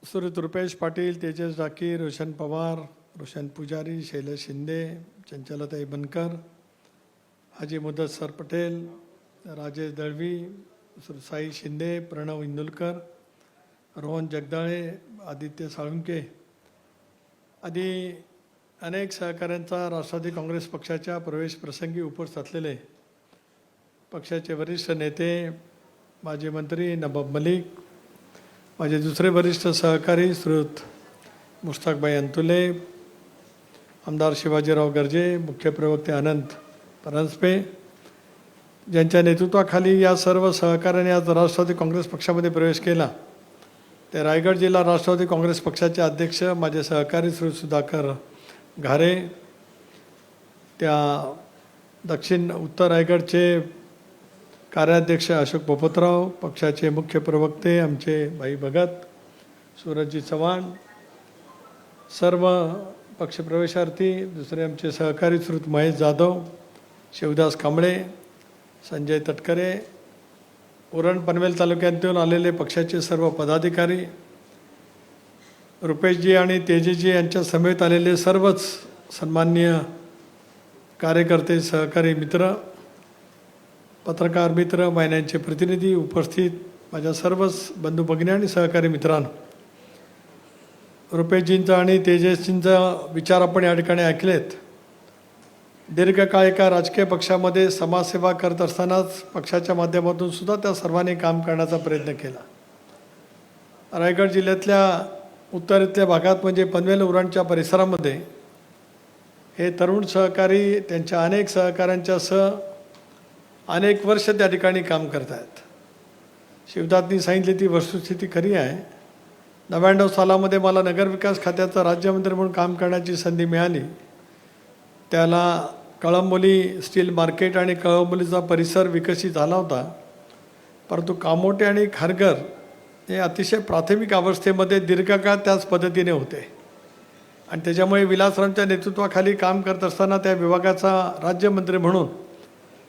सुरत रुपेश पाटील, तेजस डाकी, रोशन पवार, रोशन पुजारी, शैलेश शिंदे, चंचलताई बनकर, हाजी मुदस्सर पटेल, राजेश दळवी, साई शिंदे, प्रणव इंदुलकर, रोहन जगदाळे, आदित्य साळुंके आदी अनेक सहकाऱ्यांचा राष्ट्रवादी काँग्रेस पक्षाच्या प्रवेश प्रसंगी उपस्थित असलेले पक्षाचे वरिष्ठ नेते, माजी मंत्री नवाब मलिक, माझे दुसरे वरिष्ठ सहकारी श्रीयुत मुश्ताकभाई अंतुले, आमदार शिवाजीराव गर्जे, मुख्य प्रवक्ते अनंत परांजपे, ज्यांच्या नेतृत्वाखाली या सर्व सहकाऱ्यांनी आज राष्ट्रवादी काँग्रेस पक्षामध्ये प्रवेश केला, ते रायगड जिल्हा राष्ट्रवादी काँग्रेस पक्षाचे अध्यक्ष माझे सहकारी श्री सुधाकर घारे, त्या दक्षिण उत्तर रायगडचे कार्याध्यक्ष अशोक पोपतराव, पक्षाचे मुख्य प्रवक्ते आमचे भाई भगत, सूरजजी चव्हाण, सर्व पक्षप्रवेशार्थी, दुसरे आमचे सहकारी श्रीयुत महेश जाधव, शिवदास कांबळे, संजय तटकरे, उरण पनवेल तालुक्यातून आलेले पक्षाचे सर्व पदाधिकारी, रुपेशजी आणि तेजसजी यांच्या समेत आलेले सर्वच सन्माननीय कार्यकर्ते, सहकारी मित्र, पत्रकार मित्र, महिलांचे प्रतिनिधी, उपस्थित माझ्या सर्वच बंधू भगिनी आणि सहकारी मित्रांनो, रुपेशजींचा आणि तेजसजींचा विचार आपण या ठिकाणी ऐकलेत. दीर्घकाळ एका राजकीय पक्षामध्ये समाजसेवा करत असतानाच पक्षाच्या माध्यमातून सुद्धा त्या सर्वांनी काम करण्याचा प्रयत्न केला. रायगड जिल्ह्यातल्या उत्तरेतल्या भागात म्हणजे पनवेल उरणच्या परिसरामध्ये हे तरुण सहकारी त्यांच्या अनेक सहकाऱ्यांच्या सह अनेक वर्ष त्या ठिकाणी काम करत आहेत. शिवदासनी सांगितली ती वस्तुस्थिती खरी आहे. 99 सालामध्ये मला नगरविकास खात्याचा राज्यमंत्री म्हणून काम करण्याची संधी मिळाली. त्याला कळंबोली स्टील मार्केट आणि कळंबोलीचा परिसर विकसित झाला होता, परंतु कामोटे आणि खारघर हे अतिशय प्राथमिक अवस्थेमध्ये दीर्घकाळ त्याच पद्धतीने होते आणि त्याच्यामुळे विलासरावांच्या नेतृत्वाखाली काम करत असताना त्या विभागाचा राज्यमंत्री म्हणून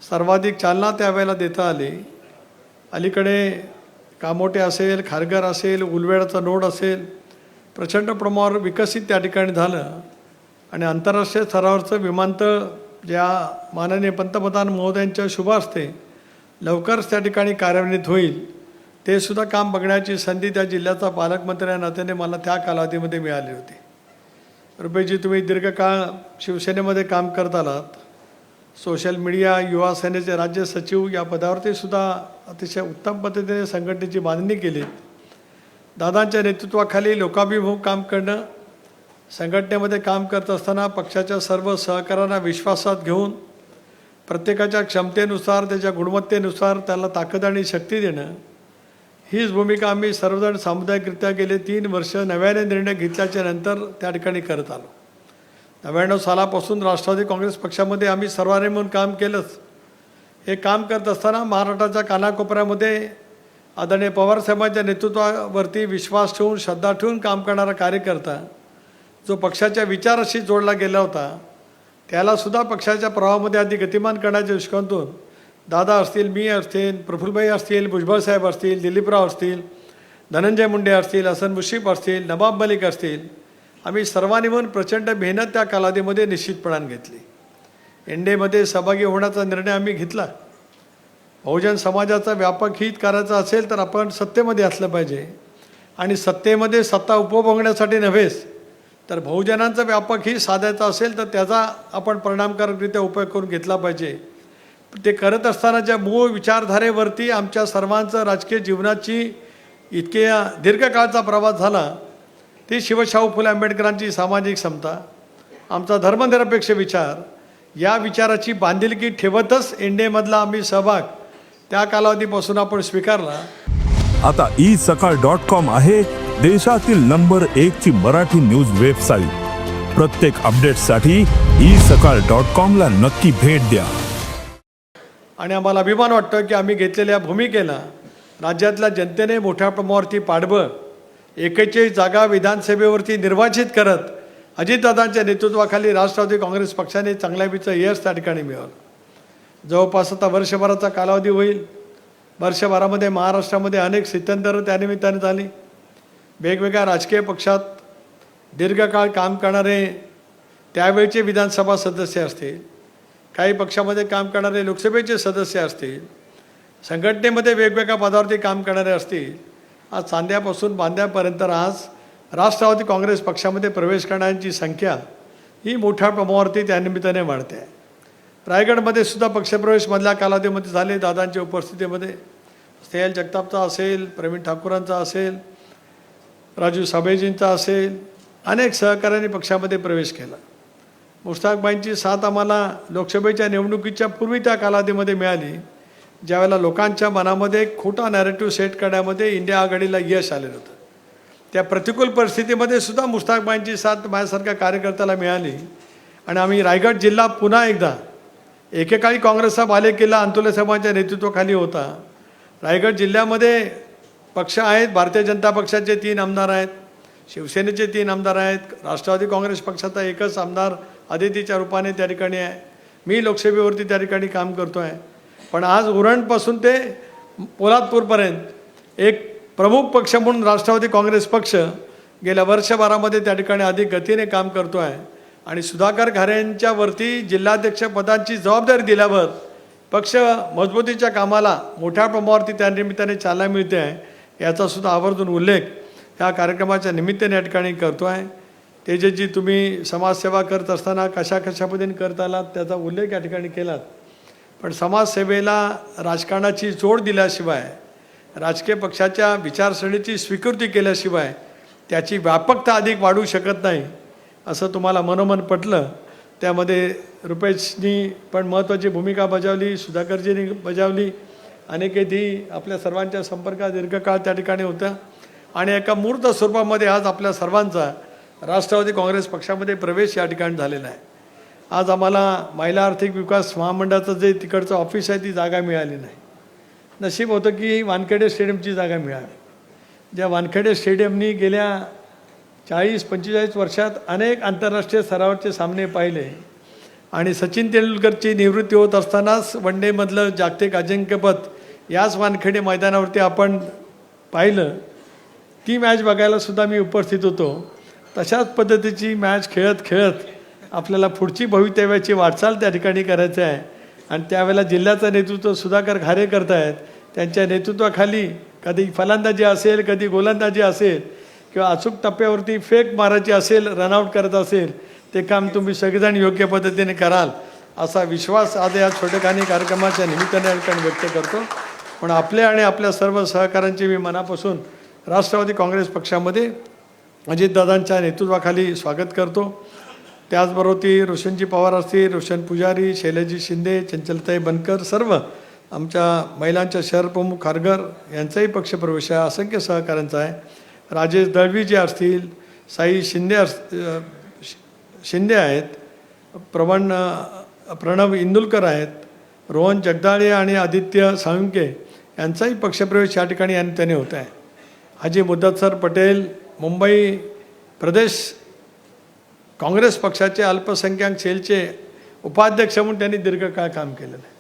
सर्वाधिक चालना त्यावेळेला देता आली. अलीकडे कामोटे असेल, खारघर असेल, उलवेडाचा नोड असेल, प्रचंड प्रमाणावर विकसित त्या ठिकाणी झालं आणि आंतरराष्ट्रीय स्तरावरचं विमानतळ ज्या माननीय पंतप्रधान महोदयांच्या शुभ हस्ते लवकरच त्या ठिकाणी कार्यान्वित होईल, ते सुद्धा काम बघण्याची संधी त्या जिल्ह्याचा पालकमंत्री या नात्याने मला त्या कालावधीमध्ये मिळाली होती. रुपेशजी, तुम्ही दीर्घकाळ शिवसेनेमध्ये काम करत आलात, सोशल मीडिया, युवा सेनेचे राज्य सचिव या पदावरती सुद्धा अतिशय उत्तम पद्धतीने संघटनेची बांधणी केली. दादांच्या नेतृत्वाखाली लोकाभिमुख काम करणं, संघटनेमध्ये काम करत असताना पक्षाच्या सर्व सहकाऱ्यांना विश्वासात घेऊन प्रत्येकाच्या क्षमतेनुसार, त्याच्या गुणवत्तेनुसार त्याला ताकद आणि शक्ती देणं, हीच भूमिका आम्ही सर्वजण सामुदायिकरित्या गेले 3 वर्ष नव्याने निर्णय घेतल्याच्या नंतर त्या ठिकाणी करत आलो. 99 सालापासून राष्ट्रवादी काँग्रेस पक्षामध्ये आम्ही सर्वांनी म्हणून काम केलंच. हे काम करत असताना महाराष्ट्राच्या कानाकोपऱ्यामध्ये आदरणीय पवारसाहेबांच्या नेतृत्वावरती विश्वास ठेवून, श्रद्धा ठेवून काम करणारा कार्यकर्ता जो पक्षाच्या विचाराशी जोडला गेला होता, त्यालासुद्धा पक्षाच्या प्रवाहामध्ये आधी गतिमान करण्याच्या दृष्टिकोनातून दादा असतील, मी असतील, प्रफुल्लभाई असतील, भुजबळसाहेब असतील, दिलीपराव असतील, धनंजय मुंडे असतील, हसन मुश्रीफ असतील, नवाब मलिक असतील, आम्ही सर्वांनी म्हणून प्रचंड मेहनत त्या कालावधीमध्ये निश्चितपणाने घेतली. एनडीएमध्ये सहभागी होण्याचा निर्णय आम्ही घेतला. बहुजन समाजाचा व्यापक हित करायचा असेल तर आपण सत्तेमध्ये असलं पाहिजे आणि सत्तेमध्ये सत्ता उपभोगण्यासाठी नव्हेच तर बहुजनांचा व्यापक हित साधायचा असेल तर त्याचा आपण परिणामकारकरित्या उपयोग करून घेतला पाहिजे. ते करत असताना ज्या मूळ विचारधारेवरती आमच्या सर्वांचं राजकीय जीवनाची इतक्या दीर्घकाळचा प्रवास झाला, ती शिवशाहू फुले आंबेडकरांची सामाजिक समता, आमचा धर्मनिरपेक्ष विचार, या विचाराची बांधिलकी ठेवतच एनडीएमधला आम्ही सहभाग त्या कालावधीपासून आपण स्वीकारला. आता isakal.com आहे देशातील नंबर 1 ची मराठी न्यूज वेबसाईट. प्रत्येक अपडेटसाठी isakal.com ला नक्की भेट द्या. आणि आम्हाला अभिमान वाटतो की आम्ही घेतलेल्या भूमिकेला राज्यातल्या जनतेने मोठ्या प्रमाणावरती पाठबळ, 41 जागा विधानसभेवरती निर्वाचित करत अजितदादांच्या नेतृत्वाखाली राष्ट्रवादी काँग्रेस पक्षाने चांगल्यापैकी यश त्या ठिकाणी मिळवलं. जवळपास आता वर्षभराचा कालावधी होईल. वर्षभरामध्ये महाराष्ट्रामध्ये अनेक स्थित्यंतरं त्यानिमित्ताने झाली. वेगवेगळ्या राजकीय पक्षात दीर्घकाळ काम करणारे त्यावेळचे विधानसभा सदस्य असतील, काही पक्षामध्ये काम करणारे लोकसभेचे सदस्य असतील, संघटनेमध्ये वेगवेगळ्या पदावरती काम करणारे असतील, आज चांद्यापासून बांद्यापर्यंत आज राष्ट्रवादी काँग्रेस पक्षामध्ये प्रवेश करणाऱ्यांची संख्या ही मोठ्या प्रमाणावरती त्यानिमित्ताने वाढते आहे. रायगडमध्ये सुद्धा पक्षप्रवेश मधल्या कालावधीमध्ये झाले, दादांच्या उपस्थितीमध्ये. स्नेहल जगतापचा असेल, प्रवीण ठाकूरांचा असेल, राजू साबळेजींचा असेल, अनेक सहकाऱ्यांनी पक्षामध्ये प्रवेश केला. मुश्ताकबाईंची साथ आम्हाला लोकसभेच्या निवडणुकीच्या पूर्वी त्या कालावधीमध्ये मिळाली, ज्यावेळेला लोकांच्या मनामध्ये एक खोटा नॅरेटिव्ह सेट करण्यामध्ये इंडिया आघाडीला यश आलेलं होतं. त्या प्रतिकूल परिस्थितीमध्ये सुद्धा मुश्ताकबाईंची साथ माझ्यासारख्या कार्यकर्त्याला मिळाली आणि आम्ही रायगड जिल्हा पुन्हा एकदा, एकेकाळी काँग्रेसचा बालेकिल्ला अंतुले साहेबांच्या नेतृत्वाखाली होता. रायगड जिल्ह्यामध्ये पक्ष आहेत, भारतीय जनता पक्षाचे 3 आमदार आहेत, शिवसेनेचे 3 आमदार आहेत, राष्ट्रवादी काँग्रेस पक्षाचा एकच आमदार अदितीच्या रूपाने त्या ठिकाणी आहे. मी लोकसभेवरती त्या ठिकाणी काम करतो आहे. पण आज उरणपासून ते पोलादपूरपर्यंत एक प्रमुख पक्ष म्हणून राष्ट्रवादी काँग्रेस पक्ष गेल्या वर्षभरामध्ये त्या ठिकाणी अधिक गतीने काम करतो आहे. आणि सुधाकर घारे यांच्यावरती जिल्हाध्यक्षपदाची जबाबदारी दिल्यावर पक्ष मजबूतीच्या कामाला मोठ्या प्रमाणावरती त्या निमित्ताने चालना मिळते आहे, याचासुद्धा आवर्जून उल्लेख ह्या कार्यक्रमाच्या निमित्ताने या ठिकाणी करतो आहे. तेजसजी, तुम्ही समाजसेवा करत असताना कशा पद्धतीने करत आलात त्याचा उल्लेख या ठिकाणी केलात. पण समाजसेवेला राजकारणाची जोड दिल्याशिवाय, राजकीय पक्षाच्या विचारसरणीची स्वीकृती केल्याशिवाय त्याची व्यापकता अधिक वाढू शकत नाही, असं तुम्हाला मनोमन पटलं. त्यामध्ये रुपेशनी पण महत्त्वाची भूमिका बजावली, सुधाकरजींनी बजावली, अनेकेही आपल्या सर्वांच्या संपर्कात दीर्घकाळ त्या ठिकाणी होत्या आणि एका मूर्त स्वरूपामध्ये आज आपल्या सर्वांचा राष्ट्रवादी काँग्रेस पक्षामध्ये प्रवेश या ठिकाणी झालेला आहे. आज आम्हाला महिला आर्थिक विकास महामंडळाचं जे तिकडचं ऑफिस आहे ती जागा मिळाली नाही. नशीब होतं की वानखेडे स्टेडियमची जागा मिळाली. ज्या वानखेडे स्टेडियमनी गेल्या 40-45 वर्षात अनेक आंतरराष्ट्रीय स्तरावरचे सामने पाहिले आणि सचिन तेंडुलकरची निवृत्ती होत असतानाच वन डेमधलं जागतिक अजिंक्यपद याच वानखेडे मैदानावरती आपण पाहिलं. ती मॅच बघायला सुद्धा मी उपस्थित होतो. तशाच पद्धतीची मॅच खेळत आपल्याला पुढची भवितव्याची वाटचाल त्या ठिकाणी करायची आहे आणि त्यावेळेला जिल्ह्याचं नेतृत्व सुधाकर घारे करत आहेत. त्यांच्या नेतृत्वाखाली कधी फलंदाजी असेल, कधी गोलंदाजी असेल किंवा अचूक टप्प्यावरती फेक मारायची असेल, रनआउट करत असेल, ते काम तुम्ही सगळेजण योग्य पद्धतीने कराल असा विश्वास आज या छोटेखानी कार्यक्रमाच्या निमित्ताने या ठिकाणी व्यक्त करतो. पण आपल्या आणि आपल्या सर्व सहकाऱ्यांचे मी मनापासून राष्ट्रवादी काँग्रेस पक्षामध्ये अजितदादांच्या नेतृत्वाखाली स्वागत करतो. त्याचबरोबर ती रोशनजी पवार असतील, रोशन पुजारी, शैलजी शिंदे, चंचलताई बनकर, सर्व आमच्या महिलांच्या शहर प्रमुख खारघर यांचाही पक्षप्रवेश आहे, असंख्य सहकाऱ्यांचा आहे. राजेश दळवी जे असतील, साई शिंदे आहेत, प्रणव इंदुलकर आहेत, रोहन जगदाळे आणि आदित्य साळुंके यांचाही पक्षप्रवेश या ठिकाणी आणि त्याने होत आहे. हाजी मुद्दतसर पटेल मुंबई प्रदेश काँग्रेस पक्षाचे अल्पसंख्याक सेलचे उपाध्यक्ष म्हणून त्यांनी दीर्घकाळ काम केलेलं आहे.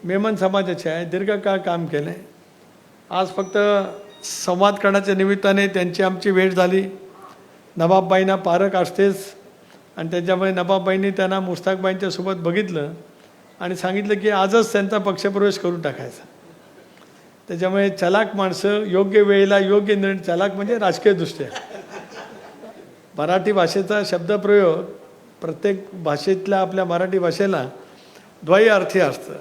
मेमन समाजाचे आहे, दीर्घकाळ काम केलं आहे. आज फक्त संवाद करण्याच्या निमित्ताने त्यांची आमची भेट झाली. नवाबबाईंना पारख असतेच आणि त्याच्यामुळे नवाबबाईंनी त्यांना मुश्ताकबाईंच्या सोबत बघितलं आणि सांगितलं की आजच त्यांचा पक्षप्रवेश करून टाकायचा. त्याच्यामुळे चलाक माणसं योग्य वेळेला योग्य निर्णय, चलाक म्हणजे राजकीयदृष्ट्या. मराठी भाषेचा शब्दप्रयोग प्रत्येक भाषेतल्या आपल्या मराठी भाषेला द्वयी अर्थी असतं.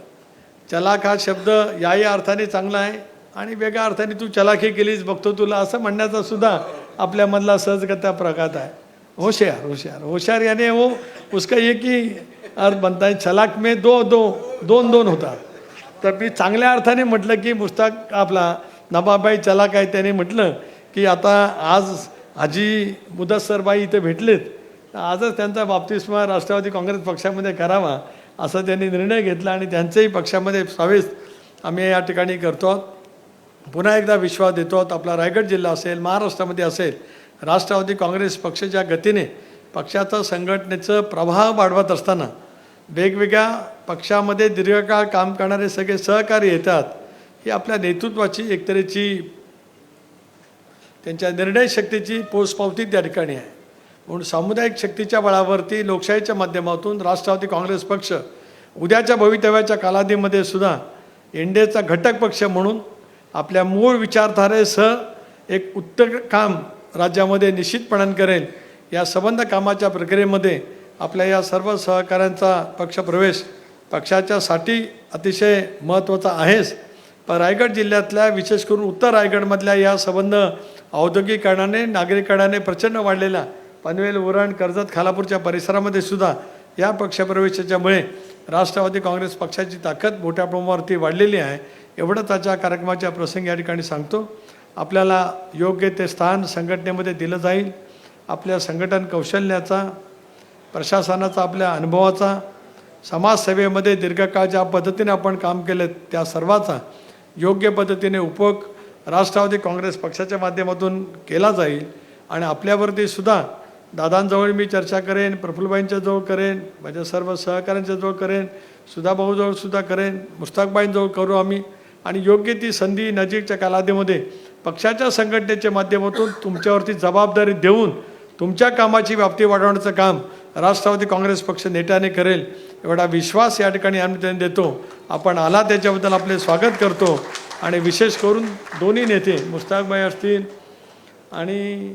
चलाक हा शब्द याही अर्थाने चांगला आहे आणि वेगळ्या अर्थाने तू चलाखी केलीच बघतो तुला असं म्हणण्याचा सुद्धा आपल्यामधला सहजगत्या प्रघात आहे. होशियार यानी वो उसका एक ही अर्थ बनता है. चलाक में दोन होतात. तर मी चांगल्या अर्थाने म्हटलं की मुश्ताक आपला नवाबबाई चलाक आहे. त्याने म्हटलं की आता आज हाजी मुदस्सरबाई इथे भेटलेत, आजच त्यांचा बाप्तिस्मा राष्ट्रवादी काँग्रेस पक्षामध्ये करावा असा त्यांनी निर्णय घेतला आणि त्यांचेही पक्षामध्ये प्रवेश आम्ही या ठिकाणी करतो आहोत. पुन्हा एकदा विश्वास देतो आहोत. आपला रायगड जिल्हा असेल, महाराष्ट्रामध्ये असेल, राष्ट्रवादी काँग्रेस पक्षाच्या गतीने पक्षाचं संघटनेचं प्रवाह वाढवत असताना वेगवेगळ्या पक्षामध्ये दीर्घकाळ काम करणारे सगळे सहकारी येतात. ही आपल्या नेतृत्वाची एक तऱ्हेची त्यांच्या निर्णय शक्तीची पोचपावती त्या ठिकाणी आहे. म्हणून सामुदायिक शक्तीच्या बळावरती लोकशाहीच्या माध्यमातून राष्ट्रवादी काँग्रेस पक्ष उद्याच्या भवितव्याच्या कालावधीमध्ये सुद्धा एनडीएचा घटक पक्ष म्हणून आपल्या मूळ विचारधारेसह एक उत्तम काम राज्यामध्ये निश्चितपणाने करेल. या संबंध कामाच्या प्रक्रियेमध्ये आपल्या या सर्व सहकाऱ्यांचा पक्षप्रवेश पक्षाच्यासाठी अतिशय महत्त्वाचा आहेच. पण रायगड जिल्ह्यातल्या विशेष करून उत्तर रायगडमधल्या या संबंध औद्योगिकरणाने नागरिकरणाने प्रचंड वाढलेला पनवेल उरण कर्जत खालापूरच्या परिसरामध्ये सुद्धा या पक्षप्रवेशाच्यामुळे राष्ट्रवादी काँग्रेस पक्षाची ताकद मोठ्या प्रमाणावरती वाढलेली आहे. एवढं त्याच्या कार्यक्रमाच्या प्रसंगी या ठिकाणी सांगतो. आपल्याला योग्य ते स्थान संघटनेमध्ये दिलं जाईल. आपल्या संघटन कौशल्याचा, प्रशासनाचा, आपल्या अनुभवाचा, समाजसेवेमध्ये दीर्घकाळ ज्या पद्धतीने आपण काम केलं त्या सर्वाचा योग्य पद्धतीने उपयोग राष्ट्रवादी काँग्रेस पक्षाच्या माध्यमातून केला जाईल. आणि आपल्यावरती सुद्धा दादांजवळ मी चर्चा करेन, प्रफुल्लबाईंच्या जवळ करेन, माझ्या सर्व सहकाऱ्यांच्या जवळ करेन, सुधाभाऊजवळ सुद्धा करेन, मुस्ताकबाईंजवळ करू आम्ही. आणि योग्य ती संधी नजीकच्या कालावधीमध्ये पक्षाच्या संघटनेच्या माध्यमातून तुमच्यावरती जबाबदारी देऊन तुमच्या कामाची व्याप्ती वाढवण्याचं काम राष्ट्रवादी काँग्रेस पक्ष नेत्याने करेल एवढा विश्वास या ठिकाणी आम्ही देतो. आपण आला त्याच्याबद्दल आपले स्वागत करतो. आणि विशेष करून दोन्ही नेते मुस्ताकबाई असतील आणि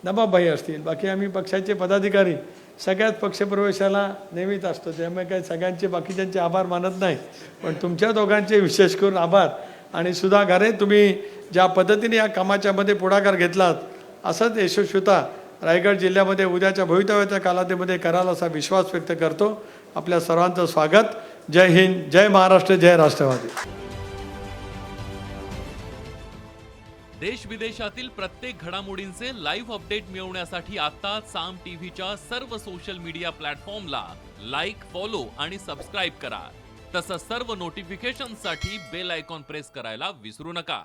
नवाबभाई असतील, बाकी आम्ही पक्षाचे पदाधिकारी सगळ्याच पक्षप्रवेशाला नेहमीच असतो. त्यामुळे काही सगळ्यांचे बाकीच्यांचे आभार मानत नाही, पण तुमच्या दोघांचे विशेष करून आभार. आणि सुधा घारे, तुम्ही ज्या पद्धतीने या कामाच्यामध्ये पुढाकार घेतलात असंच यशस्वीता रायगड जिल्ह्यामध्ये उद्याच्या भवितव्याच्या कालावधीमध्ये कराल असा विश्वास व्यक्त करतो. आपल्या सर्वांचं स्वागत. जय हिंद, जय महाराष्ट्र, जय राष्ट्रवादी. देश विदेशातील प्रत्येक घडामोडींचे लाईव्ह अपडेट मिळवण्यासाठी आता साम टीव्हीच्या सर्व सोशल मीडिया प्लॅटफॉर्मला लाईक, फॉलो आणि सबस्क्राईब करा. तसंच सर्व नोटिफिकेशनसाठी बेल आयकॉन प्रेस करायला विसरू नका.